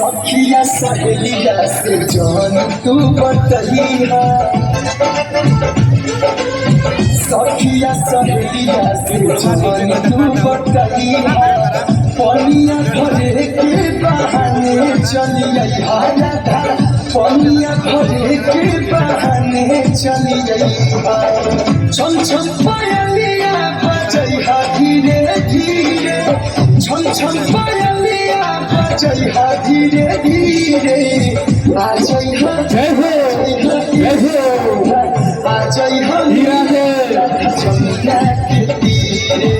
सखिया सहेलिया से जान तू बतलिया सखिया सहेलिया से जान तू बतलिया पनिया भरे के बहाने चलिए राधा पनिया भरे के बहाने चलिए छन छन पायलिया बजैहा धीरे धीरे छन छन पायलिया बजैहा धीरे धीरे आ जइहा आ जइहा धीरे जमुना के तीरे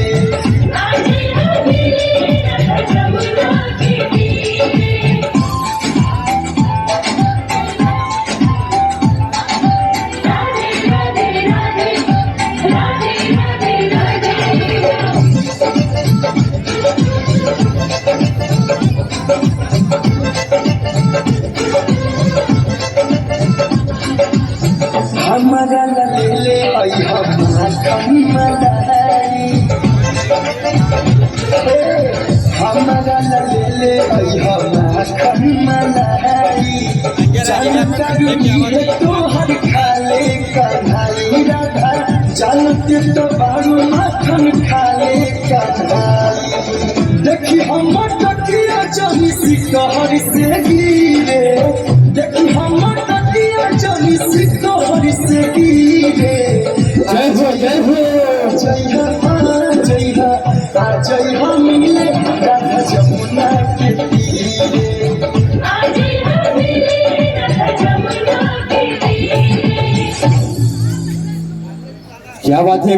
हमारा ले आई हमारा हमारा ले आई हमारा जानकारी तो हर खाले कन्हाई राधा जानते तो बारू माखन खाले कन्हाई देखी हम टकिया चली सिकहर से गिरे देखी हम टकिया चली सिकहर से गिरे जय हो जय हो जय हो जय हो जय हो मिले राधा जमुना के तीरे क्या बात है।